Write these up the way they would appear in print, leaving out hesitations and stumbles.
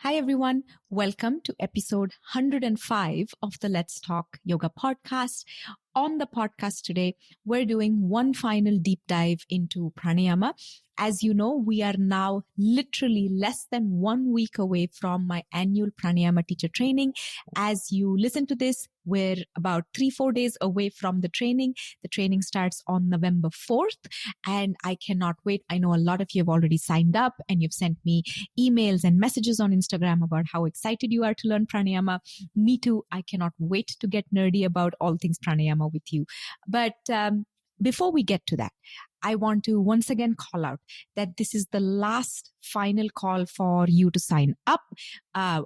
Hi, everyone. Welcome to episode 105 of the Let's Talk Yoga podcast. On the podcast today, we're doing one final deep dive into pranayama. As you know, we are now literally less than 1 week away from my annual pranayama teacher training. As you listen to this, we're about 3-4 days away from the training. The training starts on November 4th, and I cannot wait. I know a lot of you have already signed up and you've sent me emails and messages on Instagram about how excited you are to learn pranayama. Me too. I cannot wait to get nerdy about all things pranayama with you. But before we get to that, I want to once again call out that this is the last final call for you to sign up.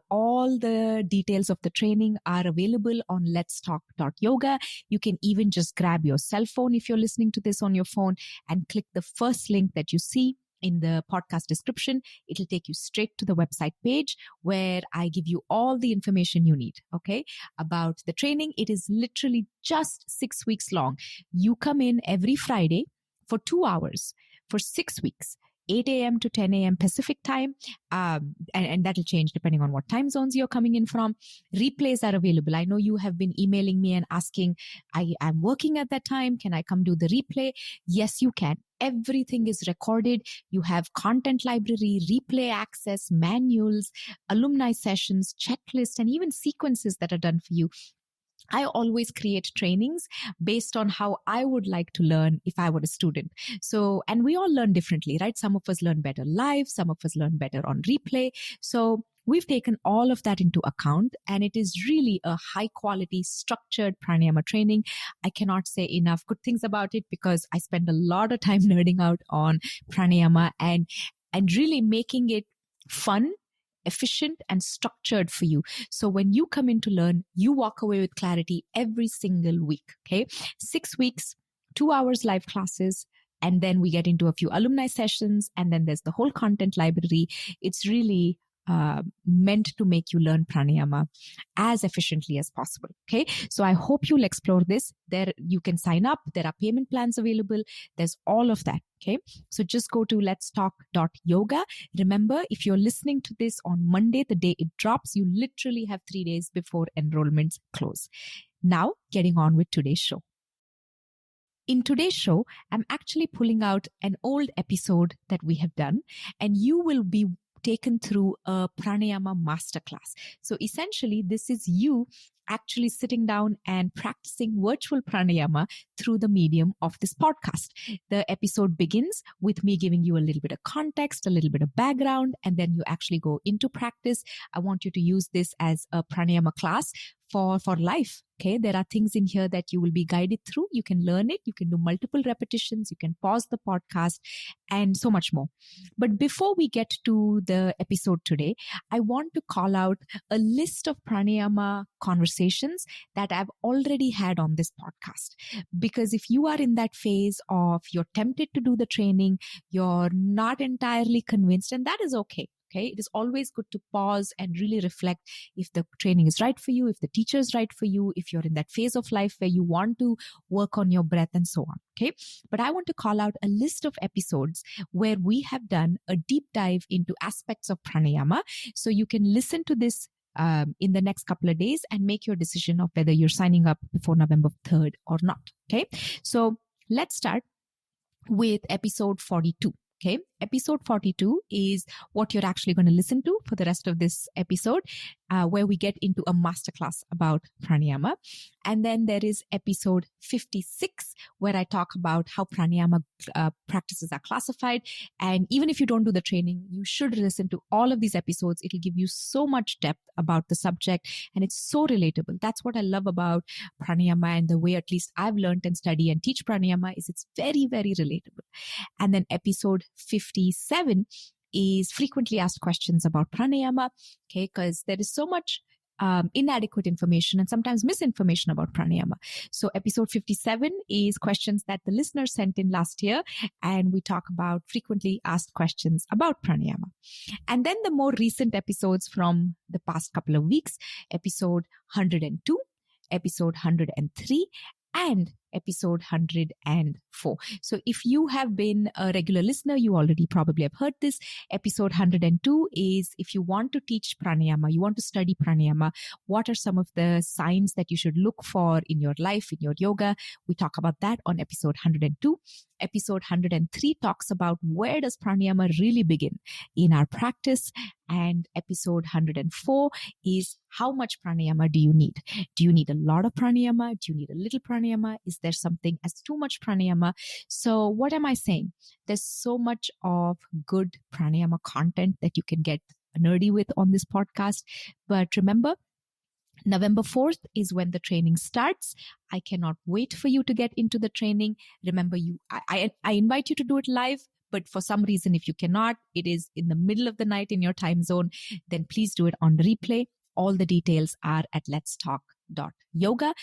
All the details of the training are available on letstalk.yoga. You can even just grab your cell phone if you're listening to this on your phone and click the first link that you see in the podcast description. It'll take you straight to the website page where I give you all the information you need, okay, about the training. It is literally just 6 weeks long. You come in every Friday for 2 hours for 6 weeks, 8 a.m. to 10 a.m. Pacific time. And that'll change depending on what time zones you're coming in from. Replays are available. I know you have been emailing me and asking, I'm working at that time. Can I come do the replay? Yes, you can. Everything is recorded. You have content library, replay access, manuals, alumni sessions, checklists, and even sequences that are done for you. I always create trainings based on how I would like to learn if I were a student. So, and we all learn differently, right? Some of us learn better live, some of us learn better on replay. So we've taken all of that into account, and it is really a high quality structured pranayama training. I cannot say enough good things about it because I spend a lot of time nerding out on pranayama and really making it fun, efficient, and structured for you. So when you come in to learn, you walk away with clarity every single week. Okay. 6 weeks, 2 hours live classes. And then we get into a few alumni sessions, and then there's the whole content library. It's really meant to make you learn pranayama as efficiently as possible. Okay. So I hope you'll explore this. There you can sign up. There are payment plans available. There's all of that. Okay. So just go to letstalk.yoga. Remember, if you're listening to this on Monday, the day it drops, you literally have 3 days before enrollments close. Now, getting on with today's show. In today's show, I'm actually pulling out an old episode that we have done, and you will be taken through a Pranayama Masterclass. So essentially, this is you actually sitting down and practicing virtual pranayama through the medium of this podcast. The episode begins with me giving you a little bit of context, a little bit of background, and then you actually go into practice. I want you to use this as a pranayama class for life. Okay. There are things in here that you will be guided through. You can learn it. You can do multiple repetitions. You can pause the podcast and so much more. But before we get to the episode today, I want to call out a list of pranayama conversations that I've already had on this podcast. Because if you are in that phase of you're tempted to do the training, you're not entirely convinced, and that is okay. Okay. It is always good to pause and really reflect if the training is right for you, if the teacher is right for you, if you're in that phase of life where you want to work on your breath and so on. Okay. But I want to call out a list of episodes where we have done a deep dive into aspects of pranayama. So you can listen to this in the next couple of days and make your decision of whether you're signing up before November 3rd or not. Okay. So let's start with episode 42. Okay. Episode 42 is what you're actually going to listen to for the rest of this episode, where we get into a masterclass about pranayama. And then there is episode 56, where I talk about how pranayama practices are classified. And even if you don't do the training, you should listen to all of these episodes. It'll give you so much depth about the subject, and it's so relatable. That's what I love about pranayama, and the way at least I've learned and study and teach pranayama is it's very, very relatable. And then episode 57 is frequently asked questions about pranayama, okay, because there is so much inadequate information and sometimes misinformation about pranayama. So episode 57 is questions that the listeners sent in last year, and we talk about frequently asked questions about pranayama. And then the more recent episodes from the past couple of weeks, episode 102, episode 103, and episode 104. So if you have been a regular listener, you already probably have heard this. Episode 102 is if you want to teach pranayama, you want to study pranayama, what are some of the signs that you should look for in your life, in your yoga? We talk about that on episode 102. Episode 103 talks about where does pranayama really begin in our practice. And episode 104 is how much pranayama do you need? Do you need a lot of pranayama? Do you need a little pranayama? Is there something as too much pranayama? So what am I saying? There's so much of good pranayama content that you can get nerdy with on this podcast. But remember, November 4th is when the training starts. I cannot wait for you to get into the training. Remember, I invite you to do it live, but for some reason, if you cannot, it is in the middle of the night in your time zone, then please do it on replay. All the details are at letstalk.yoga.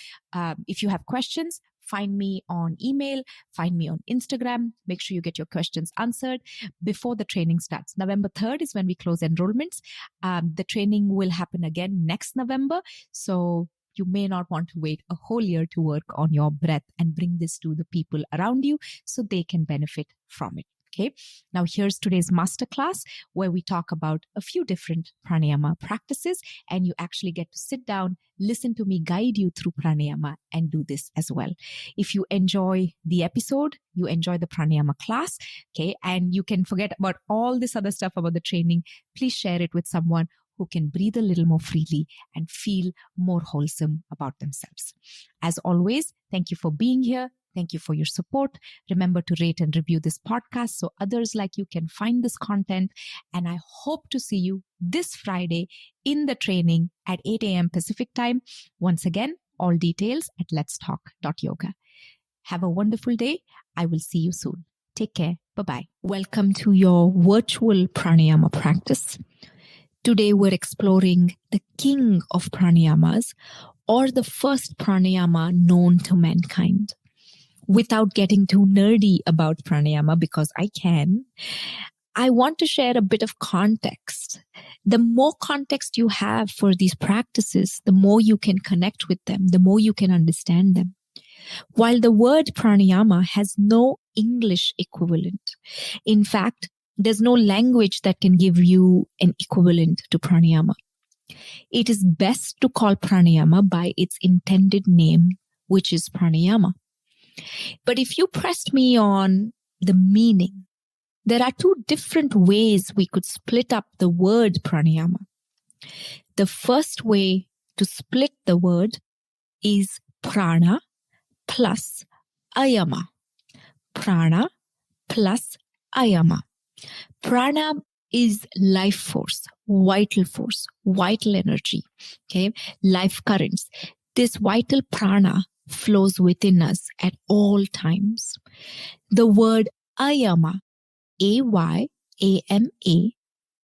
If you have questions, find me on email, find me on Instagram. Make sure you get your questions answered before the training starts. November 3rd is when we close enrollments. The training will happen again next November. So you may not want to wait a whole year to work on your breath and bring this to the people around you so they can benefit from it. Okay. Now here's today's masterclass where we talk about a few different pranayama practices, and you actually get to sit down, listen to me guide you through pranayama and do this as well. If you enjoy the episode, you enjoy the pranayama class, okay, and you can forget about all this other stuff about the training, please share it with someone who can breathe a little more freely and feel more wholesome about themselves. As always, thank you for being here. Thank you for your support. Remember to rate and review this podcast so others like you can find this content. And I hope to see you this Friday in the training at 8 a.m. Pacific time. Once again, all details at letstalk.yoga. Have a wonderful day. I will see you soon. Take care. Bye-bye. Welcome to your virtual pranayama practice. Today we're exploring the king of pranayamas, or the first pranayama known to mankind. Without getting too nerdy about pranayama, because I can, I want to share a bit of context. The more context you have for these practices, the more you can connect with them, the more you can understand them. While the word pranayama has no English equivalent, in fact, there's no language that can give you an equivalent to pranayama. It is best to call pranayama by its intended name, which is pranayama. But if you pressed me on the meaning, there are two different ways we could split up the word pranayama. The first way to split the word is prana plus ayama. Prana plus ayama. Prana is life force, vital energy, okay, life currents. This vital prana flows within us at all times. The word ayama, A-Y-A-M-A,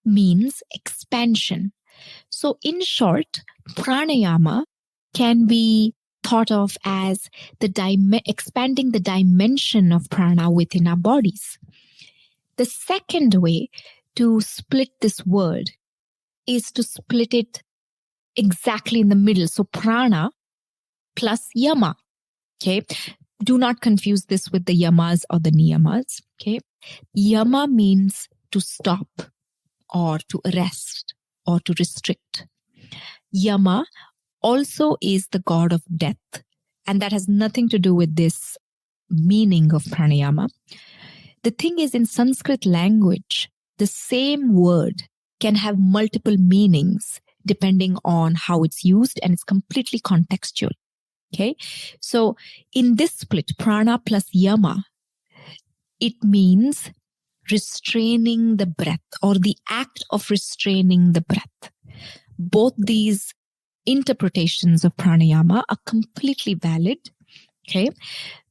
means expansion. So in short, pranayama can be thought of as expanding the dimension of prana within our bodies. The second way to split this word is to split it exactly in the middle. So prana plus yama. Okay. Do not confuse this with the yamas or the niyamas. Okay. Yama means to stop or to arrest or to restrict. Yama also is the god of death, and that has nothing to do with this meaning of pranayama. The thing is, in Sanskrit language, the same word can have multiple meanings depending on how it's used, and it's completely contextual. Okay. So in this split, prana plus yama, it means restraining the breath or the act of restraining the breath. Both these interpretations of pranayama are completely valid. Okay.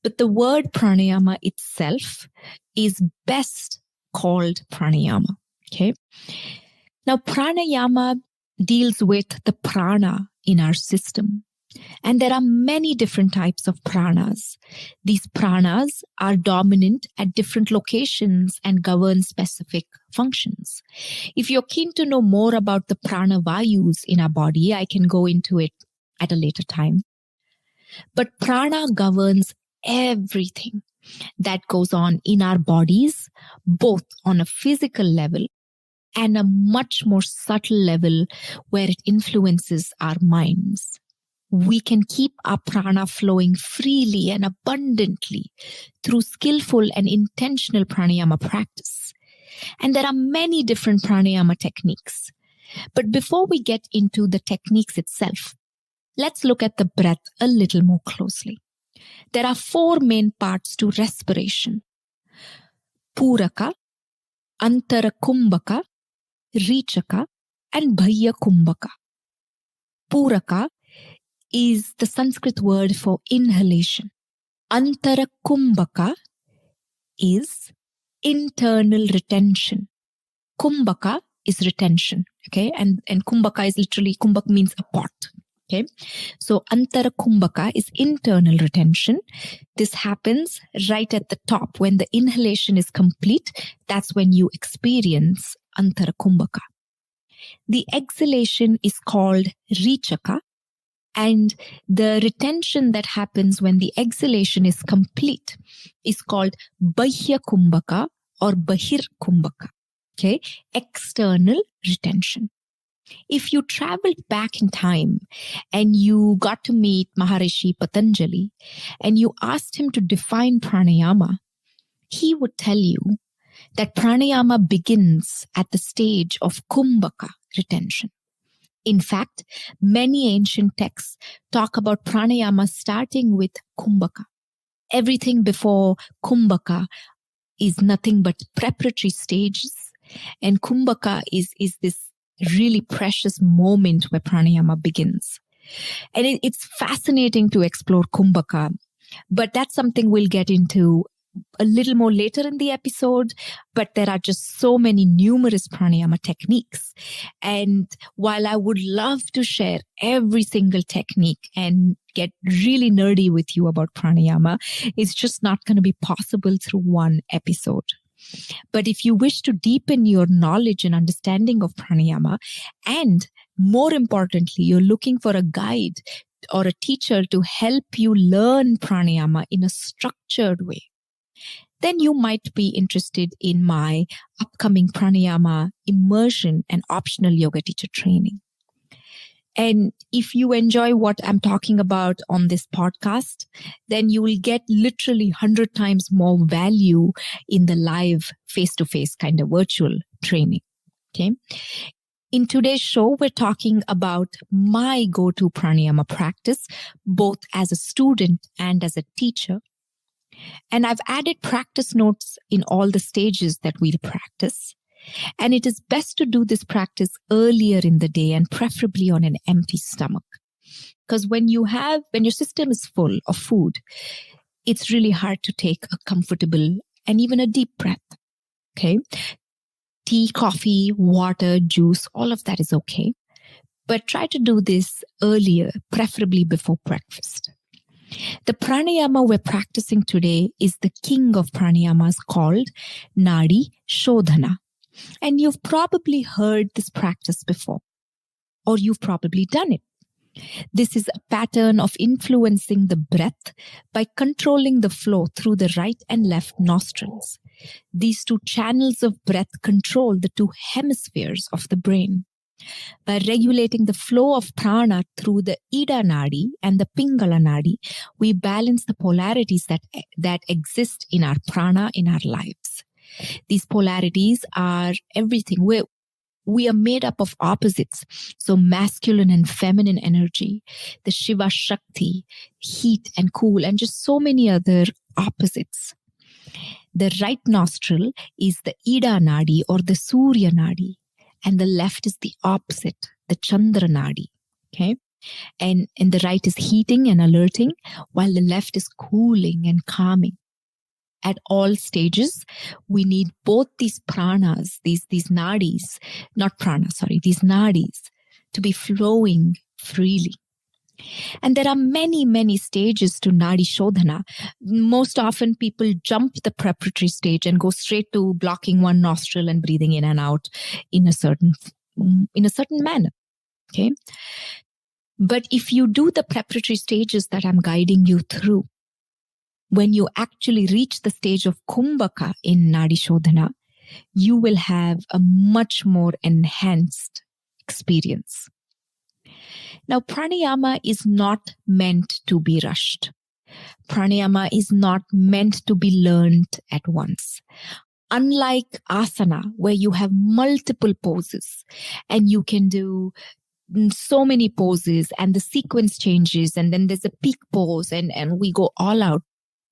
But the word pranayama itself is best called pranayama. Okay. Now, pranayama deals with the prana in our system. And there are many different types of pranas. These pranas are dominant at different locations and govern specific functions. If you're keen to know more about the prana vayus in our body, I can go into it at a later time. But prana governs everything that goes on in our bodies, both on a physical level and a much more subtle level where it influences our minds. We can keep our prana flowing freely and abundantly through skillful and intentional pranayama practice. And there are many different pranayama techniques. But before we get into the techniques itself, let's look at the breath a little more closely. There are 4 main parts to respiration: Puraka, Antara Kumbhaka, Rechaka, and Bhaya Kumbhaka. Puraka is the Sanskrit word for inhalation. Antara Kumbhaka is internal retention. Kumbhaka is retention. Okay, and Kumbhaka is literally, Kumbhak means a pot. Okay, so Antara Kumbhaka is internal retention. This happens right at the top. When the inhalation is complete, that's when you experience Antara Kumbhaka. The exhalation is called Rechaka, and the retention that happens when the exhalation is complete is called Bahya Kumbhaka or Bahir Kumbhaka. Okay, external retention. If you traveled back in time and you got to meet Maharishi Patanjali and you asked him to define pranayama, he would tell you that pranayama begins at the stage of kumbhaka retention. In fact, many ancient texts talk about pranayama starting with kumbhaka. Everything before kumbhaka is nothing but preparatory stages, and kumbhaka is this really precious moment where pranayama begins. And it's fascinating to explore kumbhaka, but that's something we'll get into a little more later in the episode. But there are just so many numerous pranayama techniques. And while I would love to share every single technique and get really nerdy with you about pranayama, it's just not going to be possible through one episode. But if you wish to deepen your knowledge and understanding of pranayama, and more importantly, you're looking for a guide or a teacher to help you learn pranayama in a structured way, then you might be interested in my upcoming pranayama immersion and optional yoga teacher training. And if you enjoy what I'm talking about on this podcast, then you will get literally 100 times more value in the live face-to-face kind of virtual training. Okay. In today's show, we're talking about my go-to pranayama practice, both as a student and as a teacher. And I've added practice notes in all the stages that we'll practice. And it is best to do this practice earlier in the day and preferably on an empty stomach. Because when your system is full of food, it's really hard to take a comfortable and even a deep breath. Okay. Tea, coffee, water, juice, all of that is okay. But try to do this earlier, preferably before breakfast. The pranayama we're practicing today is the king of pranayamas called Nadi Shodhana. And you've probably heard this practice before, or you've probably done it. This is a pattern of influencing the breath by controlling the flow through the right and left nostrils. These 2 channels of breath control the 2 hemispheres of the brain. By regulating the flow of prana through the Ida Nadi and the Pingala Nadi, we balance the polarities that exist in our prana in our lives. These polarities are everything. We are made up of opposites. So masculine and feminine energy, the Shiva Shakti, heat and cool, and just so many other opposites. The right nostril is the Ida Nadi or the Surya Nadi, and the left is the opposite, the Chandra Nadi. Okay. And the right is heating and alerting, while the left is cooling and calming. At all stages, we need both these pranas, these nadis, these nadis to be flowing freely. And there are many, many stages to Nadi Shodhana. Most often people jump the preparatory stage and go straight to blocking one nostril and breathing in and out in a certain manner. Okay. But if you do the preparatory stages that I'm guiding you through, when you actually reach the stage of Kumbhaka in Nadi Shodhana, you will have a much more enhanced experience. Now, pranayama is not meant to be rushed. Pranayama is not meant to be learned at once. Unlike asana, where you have multiple poses and you can do so many poses and the sequence changes and then there's a peak pose and we go all out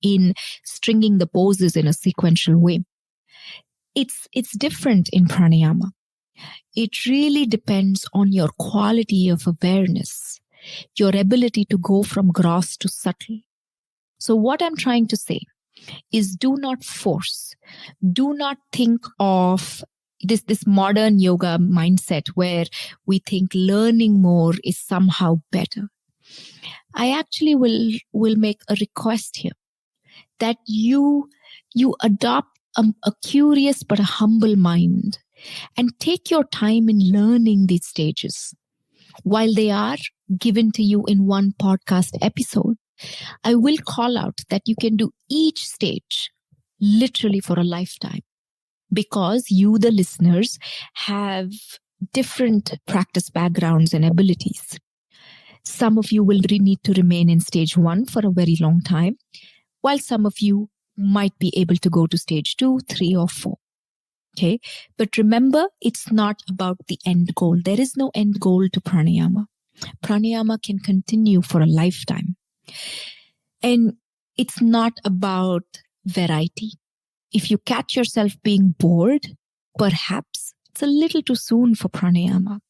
in stringing the poses in a sequential way. It's different in pranayama. It really depends on your quality of awareness, your ability to go from gross to subtle. So what I'm trying to say is do not force. Do not think of this modern yoga mindset where we think learning more is somehow better. I actually will make a request here that you adopt a curious but a humble mind and take your time in learning these stages. While they are given to you in one podcast episode, I will call out that you can do each stage literally for a lifetime because you, the listeners, have different practice backgrounds and abilities. Some of you will need to remain in stage 1 for a very long time, while some of you might be able to go to stage 2, 3, or 4. Okay. But remember, it's not about the end goal. There is no end goal to pranayama. Pranayama can continue for a lifetime. And it's not about variety. If you catch yourself being bored, perhaps it's a little too soon for pranayama.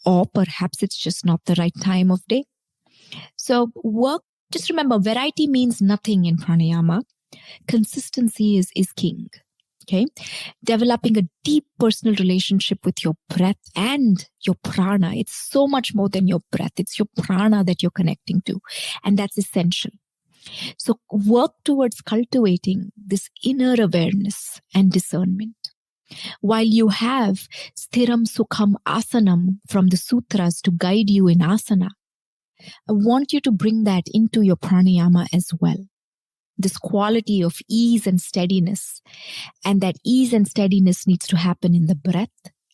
Or perhaps it's just not the right time of day. So just remember, variety means nothing in pranayama. Consistency is king. Okay. Developing a deep personal relationship with your breath and your prana. It's so much more than your breath. It's your prana that you're connecting to. And that's essential. So work towards cultivating this inner awareness and discernment. While you have sthiram sukham asanam from the sutras to guide you in asana, I want you to bring that into your pranayama as well. This quality of ease and steadiness. And that ease and steadiness needs to happen in the breath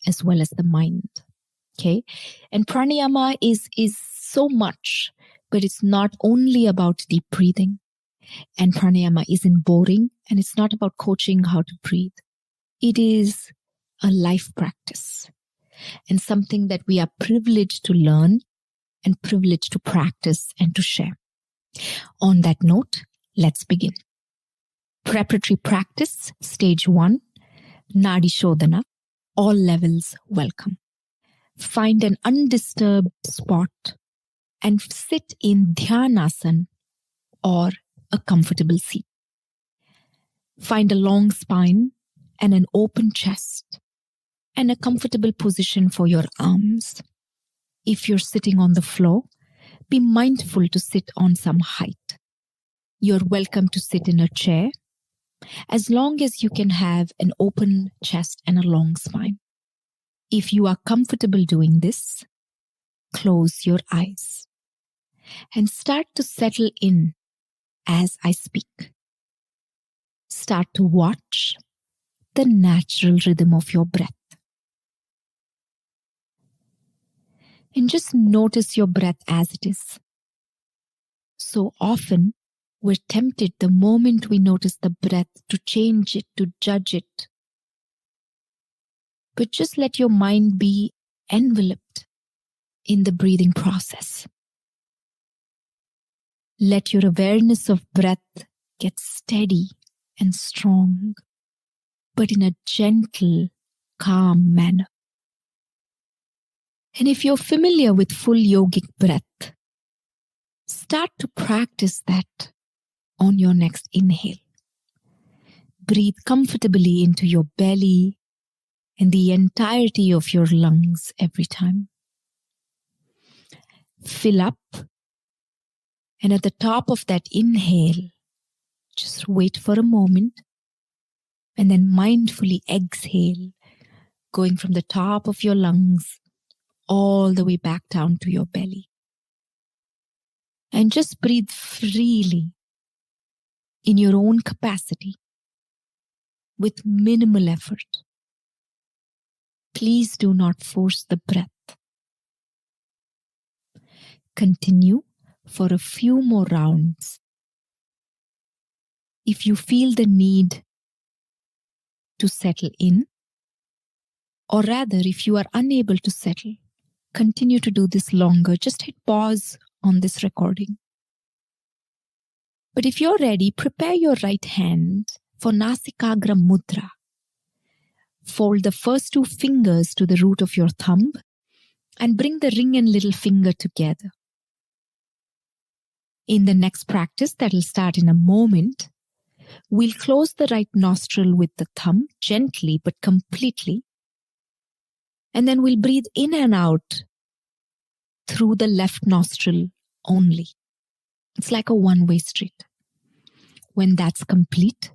as well as the mind. Okay. And pranayama is so much, but it's not only about deep breathing. And pranayama isn't boring, and it's not about coaching how to breathe. It is a life practice and something that we are privileged to learn and privileged to practice and to share. On that note, let's begin. Preparatory practice, stage 1, Nadi Shodhana, all levels welcome. Find an undisturbed spot and sit in Dhyanasan or a comfortable seat. Find a long spine and an open chest and a comfortable position for your arms. If you're sitting on the floor, be mindful to sit on some height. You're welcome to sit in a chair as long as you can have an open chest and a long spine. If you are comfortable doing this, close your eyes and start to settle in as I speak. Start to watch the natural rhythm of your breath. And just notice your breath as it is. So often, we're tempted the moment we notice the breath to change it, to judge it. But just let your mind be enveloped in the breathing process. Let your awareness of breath get steady and strong, but in a gentle, calm manner. And if you're familiar with full yogic breath, start to practice that on your next inhale. Breathe comfortably into your belly and the entirety of your lungs every time. Fill up, and at the top of that inhale, just wait for a moment and then mindfully exhale, going from the top of your lungs all the way back down to your belly. And just breathe freely in your own capacity with minimal effort. Please do not force the breath. Continue for a few more rounds. If you feel the need to settle in, or rather, if you are unable to settle, continue to do this longer. Just hit pause on this recording. But if you're ready, prepare your right hand for Nasikagra Mudra. Fold the first two fingers to the root of your thumb and bring the ring and little finger together. In the next practice that will start in a moment, we'll close the right nostril with the thumb gently but completely. And then we'll breathe in and out through the left nostril only. It's like a one-way street. When that's complete,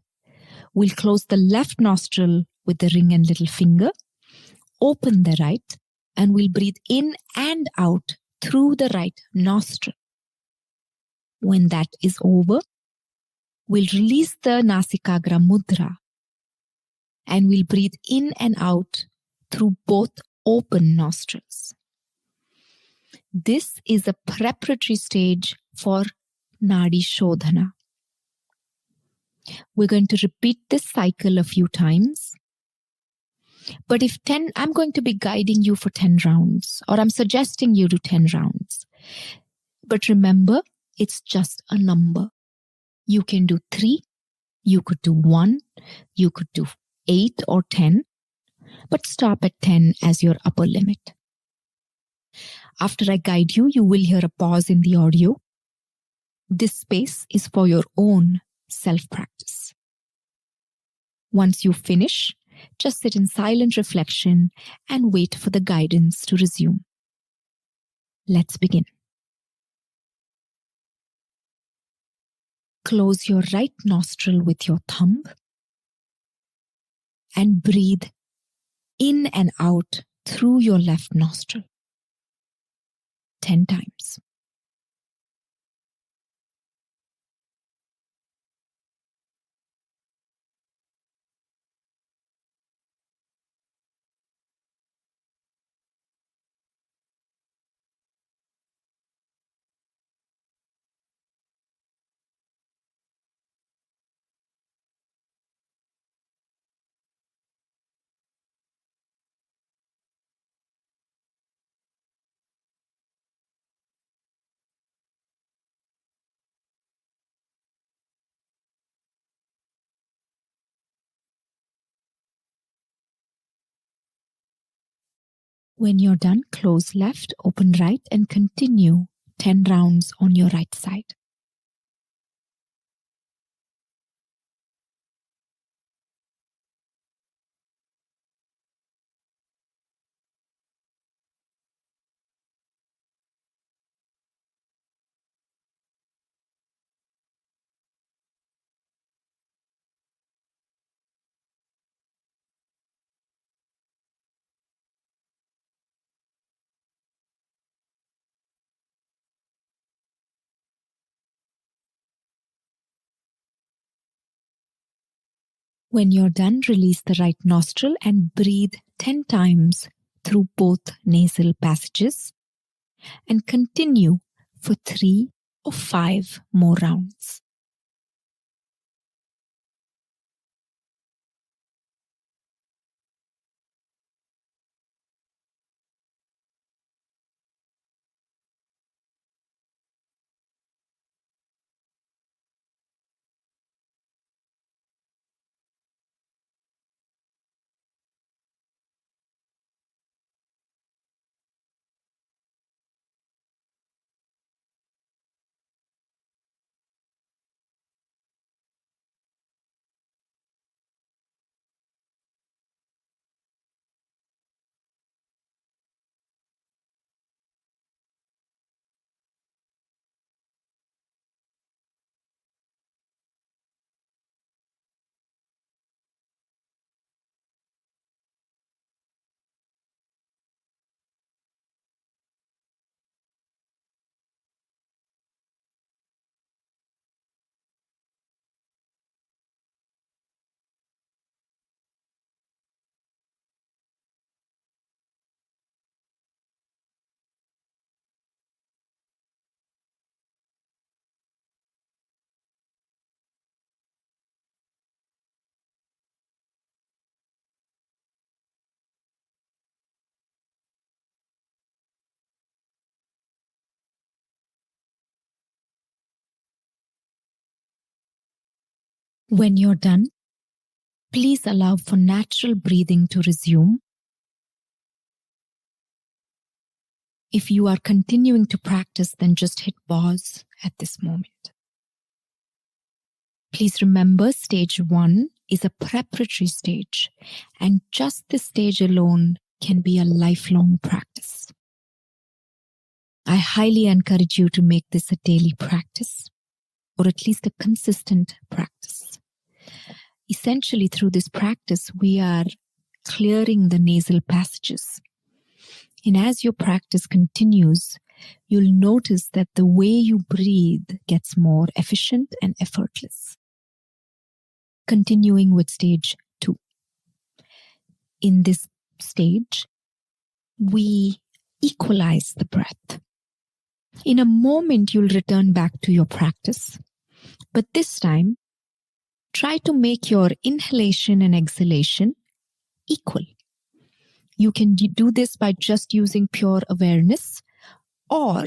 we'll close the left nostril with the ring and little finger, open the right, and we'll breathe in and out through the right nostril. When that is over, we'll release the Nasikagra Mudra and we'll breathe in and out through both open nostrils. This is a preparatory stage for Nadi Shodhana. We're going to repeat this cycle a few times. But I'm going to be guiding you for 10 rounds, or I'm suggesting you do 10 rounds. But remember, it's just a number. You can do 3, you could do 1, you could do 8 or 10, but stop at 10 as your upper limit. After I guide you, you will hear a pause in the audio. This space is for your own self-practice. Once you finish, just sit in silent reflection and wait for the guidance to resume. Let's begin. Close your right nostril with your thumb and breathe in and out through your left nostril 10 times. When you're done, close left, open right, and continue 10 rounds on your right side. When you're done, release the right nostril and breathe 10 times through both nasal passages and continue for 3 or 5 more rounds. When you're done, please allow for natural breathing to resume. If you are continuing to practice, then just hit pause at this moment. Please remember, stage 1 is a preparatory stage, and just this stage alone can be a lifelong practice. I highly encourage you to make this a daily practice, or at least a consistent practice. Essentially, through this practice, we are clearing the nasal passages. And as your practice continues, you'll notice that the way you breathe gets more efficient and effortless. Continuing with stage 2. In this stage, we equalize the breath. In a moment, you'll return back to your practice. But this time, try to make your inhalation and exhalation equal. You can do this by just using pure awareness or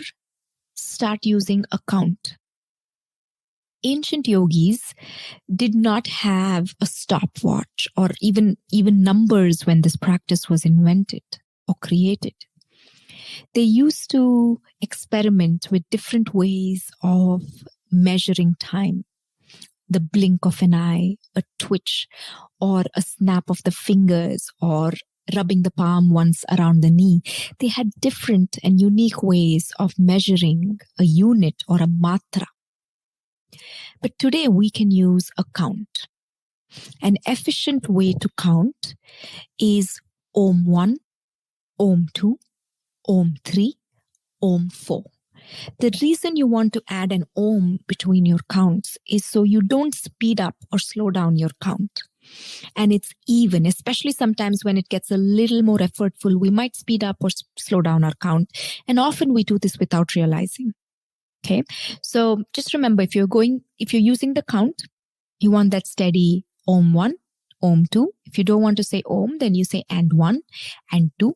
start using a count. Ancient yogis did not have a stopwatch or even numbers when this practice was invented or created. They used to experiment with different ways of measuring time. The blink of an eye, a twitch, or a snap of the fingers, or rubbing the palm once around the knee. They had different and unique ways of measuring a unit or a matra. But today we can use a count. An efficient way to count is Om 1, Om 2, Om 3, Om 4. The reason you want to add an Om between your counts is so you don't speed up or slow down your count. And it's even, especially sometimes when it gets a little more effortful, we might speed up or slow down our count. And often we do this without realizing. Okay. So just remember, if you're using the count, you want that steady Om 1, Om 2. If you don't want to say Om, then you say and 1, and 2,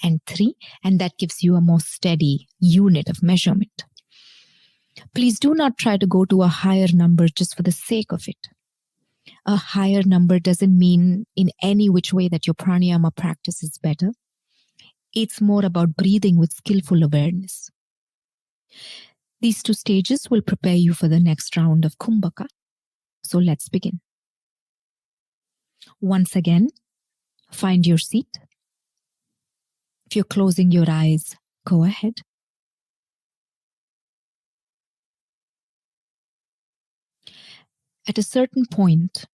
and 3. And that gives you a more steady unit of measurement. Please do not try to go to a higher number just for the sake of it. A higher number doesn't mean in any which way that your pranayama practice is better. It's more about breathing with skillful awareness. These 2 stages will prepare you for the next round of Kumbhaka. So let's begin. Once again, find your seat. If you're closing your eyes, go ahead. At a certain point,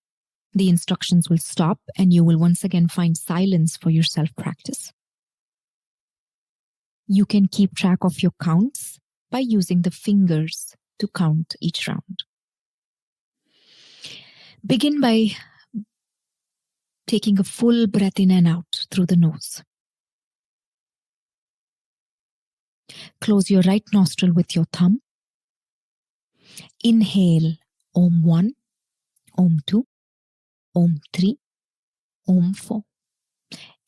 the instructions will stop and you will once again find silence for your self-practice. You can keep track of your counts by using the fingers to count each round. Begin by taking a full breath in and out through the nose. Close your right nostril with your thumb. Inhale Om 1, Om 2, Om 3, Om 4.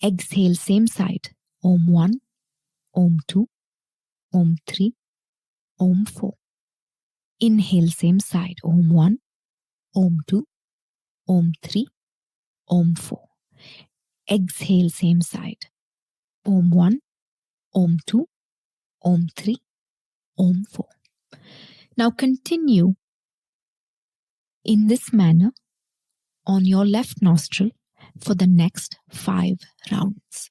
Exhale same side. Om 1, Om 2, Om 3, Om 4. Inhale same side. Om 1, Om 2, Om 3, Om 4. Exhale same side. Om 1, Om 2, Om 3, Om 4. Now continue in this manner on your left nostril for the next 5 rounds.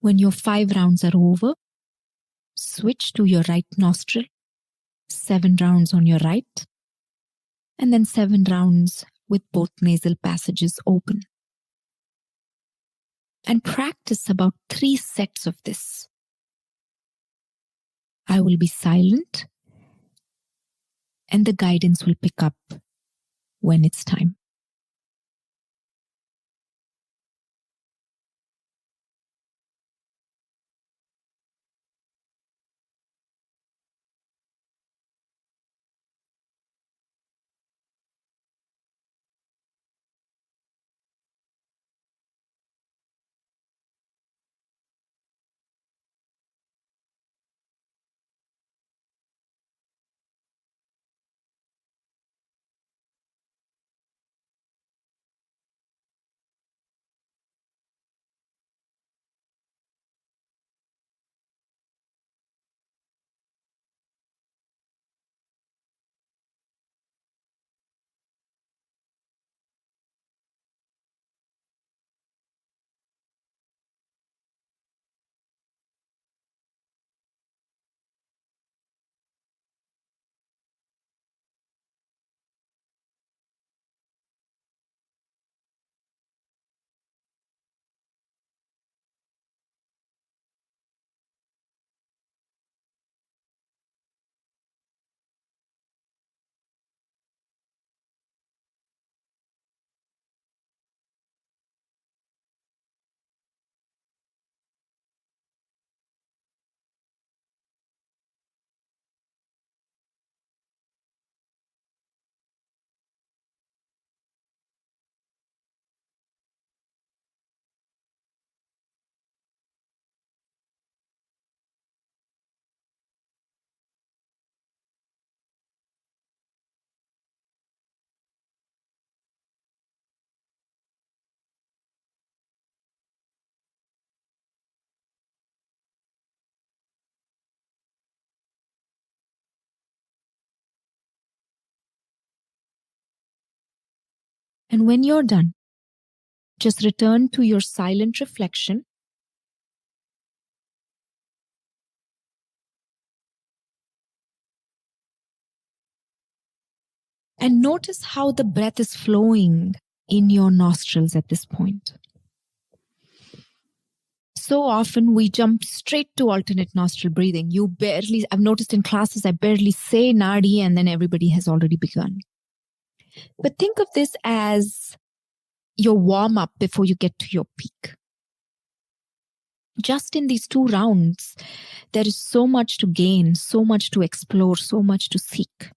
When your 5 rounds are over, switch to your right nostril, 7 rounds on your right, and then 7 rounds with both nasal passages open. And practice about 3 sets of this. I will be silent and the guidance will pick up when it's time. And when you're done, just return to your silent reflection. And notice how the breath is flowing in your nostrils at this point. So often we jump straight to alternate nostril breathing. I've noticed in classes, I barely say nadi and then everybody has already begun. But think of this as your warm up before you get to your peak. Just in these 2 rounds, there is so much to gain, so much to explore, so much to seek.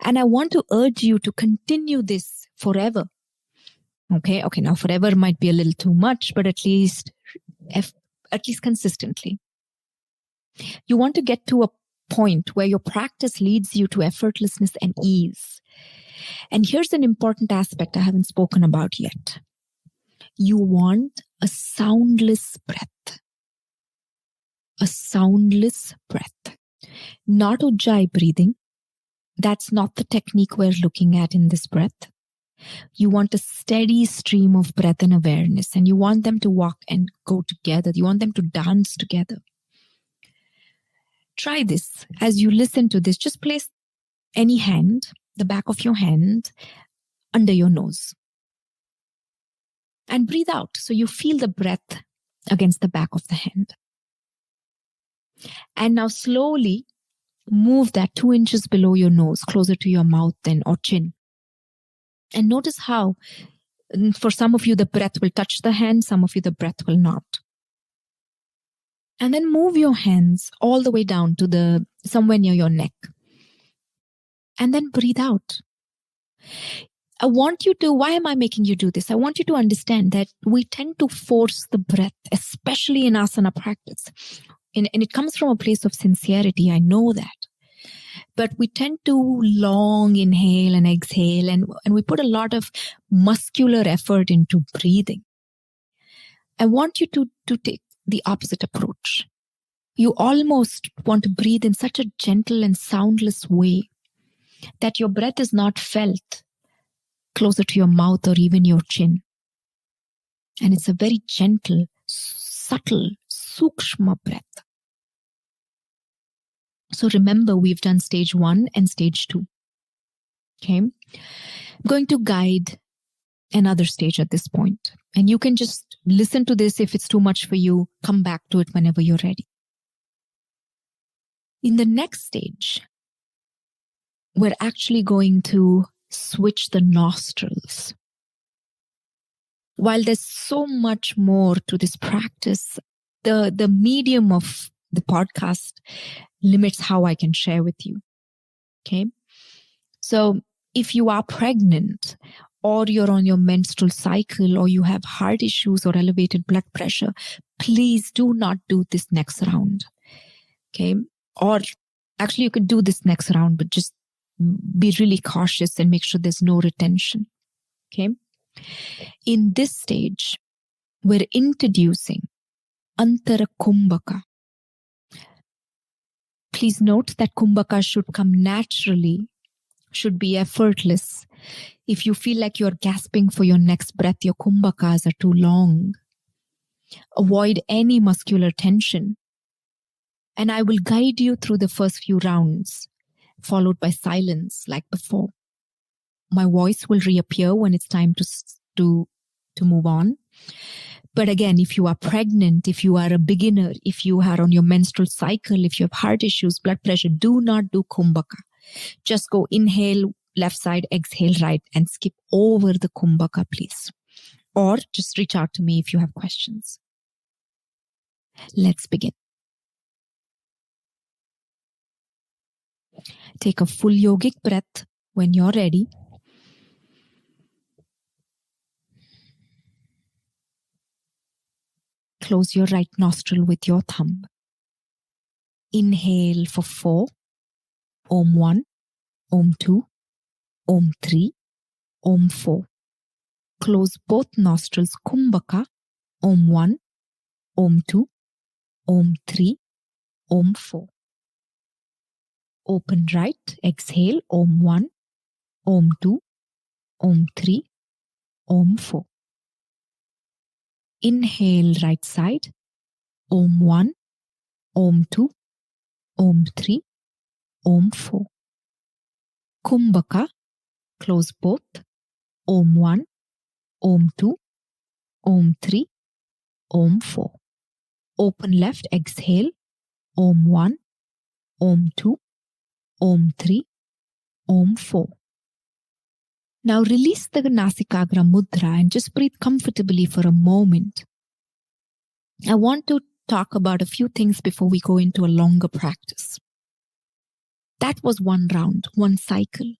And I want to urge you to continue this forever. Okay, now forever might be a little too much, but at least consistently. You want to get to a point where your practice leads you to effortlessness and ease. And here's an important aspect I haven't spoken about yet. You want a soundless breath. A soundless breath. Not ujjayi breathing. That's not the technique we're looking at in this breath. You want a steady stream of breath and awareness, and you want them to walk and go together. You want them to dance together. Try this. As you listen to this, just place any hand, the back of your hand, under your nose. And breathe out so you feel the breath against the back of the hand. And now slowly move that 2 inches below your nose, closer to your mouth or chin. And notice how, for some of you, the breath will touch the hand, some of you, the breath will not. And then move your hands all the way down to somewhere near your neck. And then breathe out. Why am I making you do this? I want you to understand that we tend to force the breath, especially in asana practice. And it comes from a place of sincerity. I know that. But we tend to long inhale and exhale, and we put a lot of muscular effort into breathing. I want you to take the opposite approach. You almost want to breathe in such a gentle and soundless way that your breath is not felt closer to your mouth or even your chin. And it's a very gentle, subtle, sukshma breath. So remember, we've done stage 1 and stage 2. Okay. I'm going to guide another stage at this point. And you can just listen to this. If it's too much for you, come back to it whenever you're ready. In the next stage, we're actually going to switch the nostrils. While there's so much more to this practice, the medium of the podcast limits how I can share with you. Okay. So if you are pregnant, or you're on your menstrual cycle, or you have heart issues or elevated blood pressure, please do not do this next round. Okay. Or actually you could do this next round, but just be really cautious and make sure there's no retention. Okay. In this stage, we're introducing Antara Kumbhaka. Please note that Kumbhaka should come naturally, should be effortless. If you feel like you're gasping for your next breath, your Kumbhakas are too long. Avoid any muscular tension. And I will guide you through the first few rounds, followed by silence like before. My voice will reappear when it's time to move on. But again, if you are pregnant, if you are a beginner, if you are on your menstrual cycle, if you have heart issues, blood pressure, do not do Kumbhaka. Just go inhale left side, exhale right, and skip over the Kumbhaka, please. Or just reach out to me if you have questions. Let's begin. Take a full yogic breath when you're ready. Close your right nostril with your thumb. Inhale for 4. Om 1, Om 2, Om 3, Om 4. Close both nostrils, Kumbhaka, Om 1, Om 2, Om 3, Om 4. Open right, exhale, Om 1, Om 2, Om 3, Om 4. Inhale right side. Om 1, Om 2, Om 3, Om 4. Kumbhaka, close both. Om 1, Om 2, Om 3, Om 4. Open left, exhale. Om 1, Om 2, Om 3, Om 4. Now release the Nasikagra Mudra and just breathe comfortably for a moment. I want to talk about a few things before we go into a longer practice. That was one round, one cycle,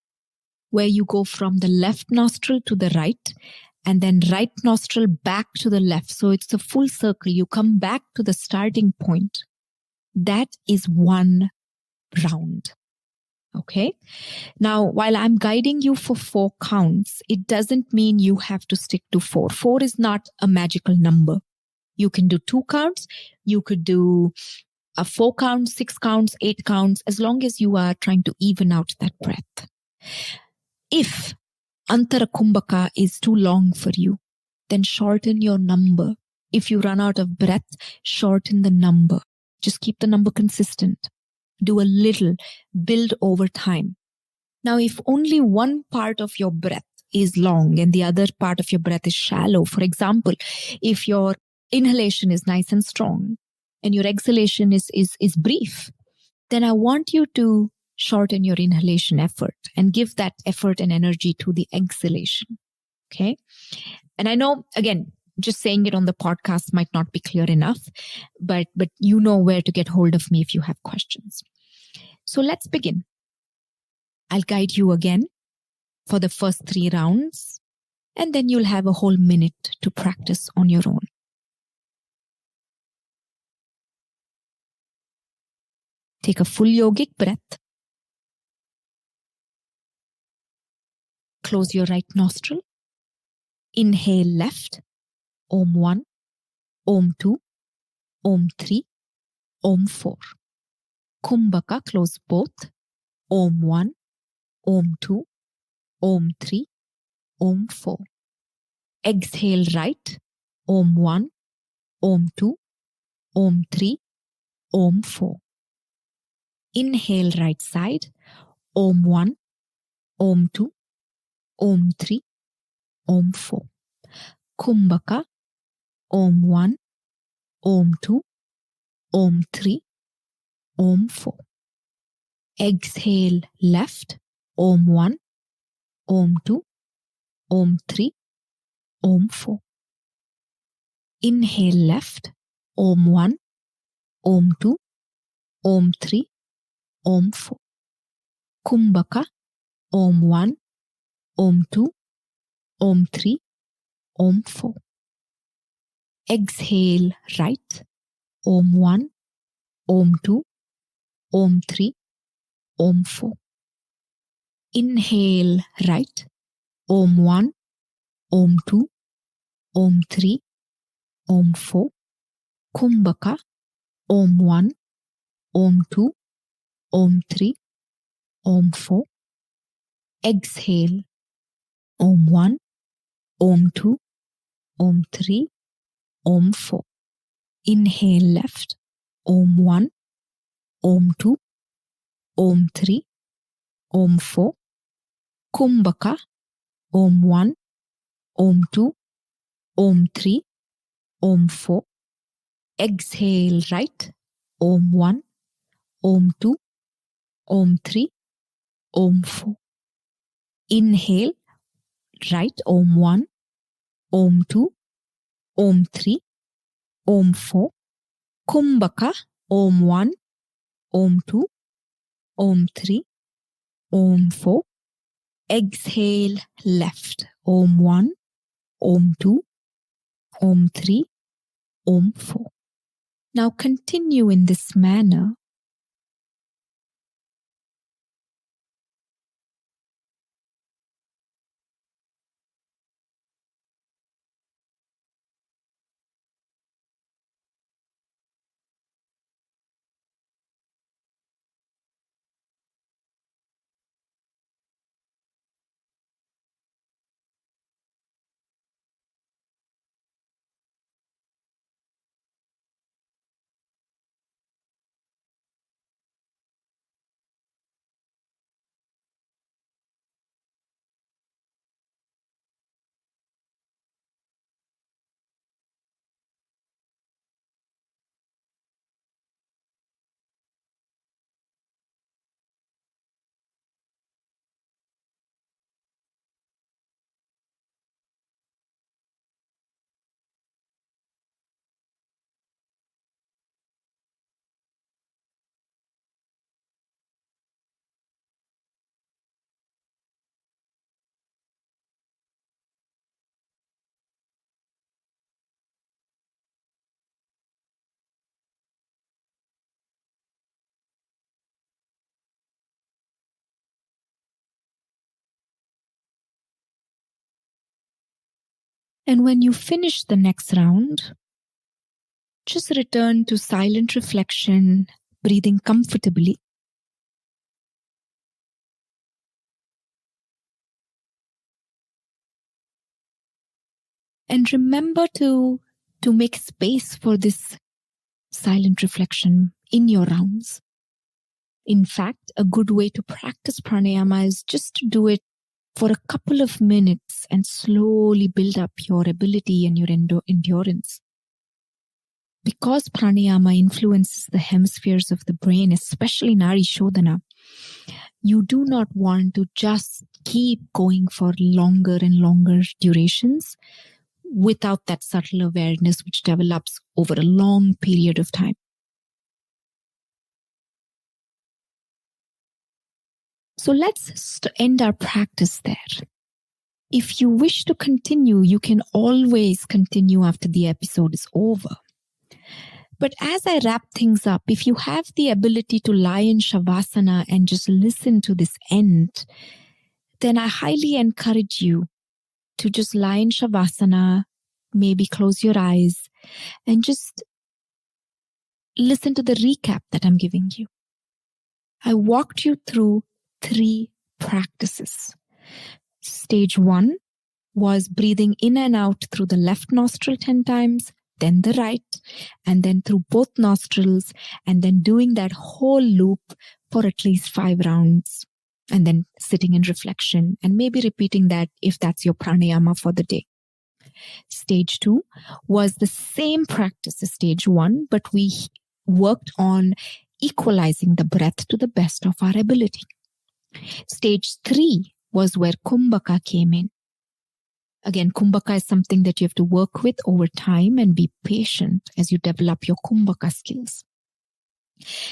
where you go from the left nostril to the right and then right nostril back to the left. So it's a full circle. You come back to the starting point. That is one round. Okay. Now, while I'm guiding you for 4 counts, it doesn't mean you have to stick to 4. 4 is not a magical number. You can do 2 counts. You could do a 4 counts, 6 counts, 8 counts, as long as you are trying to even out that breath. If Antara Kumbhaka is too long for you, then shorten your number. If you run out of breath, shorten the number. Just keep the number consistent. Do a little, build over time. Now, if only one part of your breath is long and the other part of your breath is shallow, for example, if your inhalation is nice and strong and your exhalation is brief, then I want you to shorten your inhalation effort and give that effort and energy to the exhalation. Okay. And I know, again, just saying it on the podcast might not be clear enough, but you know where to get hold of me if you have questions. So let's begin. I'll guide you again for the first 3 rounds, and then you'll have a whole minute to practice on your own. Take a full yogic breath. Close your right nostril. Inhale left. Om 1, Om 2, Om 3, Om 4. Kumbhaka, close both. Om 1, Om 2, Om 3, Om 4. Exhale right. Om 1, Om 2, Om 3, Om 4. Inhale right side. Om 1, Om 2, Om 3, Om 4. Kumbhaka. Om 1, Om 2, Om 3, Om 4. Exhale left. Om 1, Om 2, Om 3, Om 4. Inhale left. Om 1, Om 2, Om 3, Om 4. Kumbhaka. Om 1, Om 2, Om 3, Om 4. Exhale right. Om 1, Om 2, Om 3, Om 4. Inhale right. Om 1, Om 2, Om 3, Om 4. Kumbhaka. Om 1, Om 2, Om 3, Om 4. Exhale. Om 1, Om 2, Om 3, Om 4. Inhale left. Om 1, Om 2, Om 3, Om 4. Kumbhaka. Om 1, Om 2, Om 3, Om 4. Exhale right. Om 1, Om 2, Om 3, Om 4. Inhale right. Om 1, Om 2, Om 3, Om 4. Kumbhaka. Om 1, Om 2, Om 3, Om 4. Exhale left. Om 1, Om 2, Om 3, Om 4. Now continue in this manner. And when you finish the next round, just return to silent reflection, breathing comfortably. And remember to make space for this silent reflection in your rounds. In fact, a good way to practice pranayama is just to do it for a couple of minutes and slowly build up your ability and your endurance. Because pranayama influences the hemispheres of the brain, especially Nari Shodhana, you do not want to just keep going for longer and longer durations without that subtle awareness which develops over a long period of time. So let's end our practice there. If you wish to continue, you can always continue after the episode is over. But as I wrap things up, if you have the ability to lie in Shavasana and just listen to this end, then I highly encourage you to just lie in Shavasana, maybe close your eyes, and just listen to the recap that I'm giving you. I walked you through 3 practices. Stage 1 was breathing in and out through the left nostril 10 times, then the right, and then through both nostrils, and then doing that whole loop for at least 5 rounds, and then sitting in reflection and maybe repeating that if that's your pranayama for the day. Stage 2 was the same practice as stage 1, but we worked on equalizing the breath to the best of our ability. Stage 3 was where Kumbhaka came in. Again, Kumbhaka is something that you have to work with over time and be patient as you develop your Kumbhaka skills.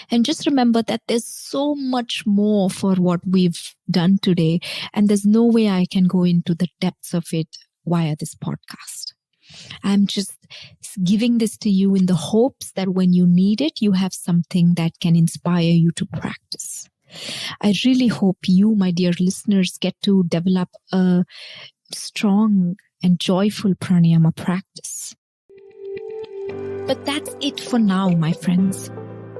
And just remember that there's so much more for what we've done today, and there's no way I can go into the depths of it via this podcast. I'm just giving this to you in the hopes that when you need it, you have something that can inspire you to practice. I really hope you, my dear listeners, get to develop a strong and joyful pranayama practice. But that's it for now, my friends.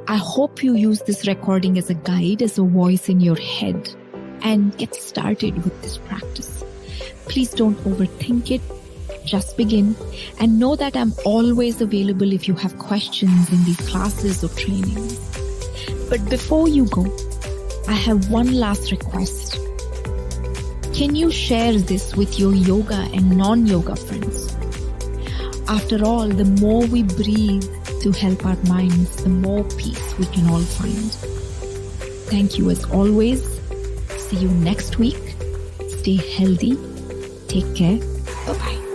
I hope you use this recording as a guide, as a voice in your head, and get started with this practice. Please don't overthink it. Just begin, and know that I'm always available if you have questions in these classes or trainings. But before you go, I have one last request. Can you share this with your yoga and non-yoga friends? After all, the more we breathe to help our minds, the more peace we can all find. Thank you as always. See you next week. Stay healthy. Take care. Bye-bye.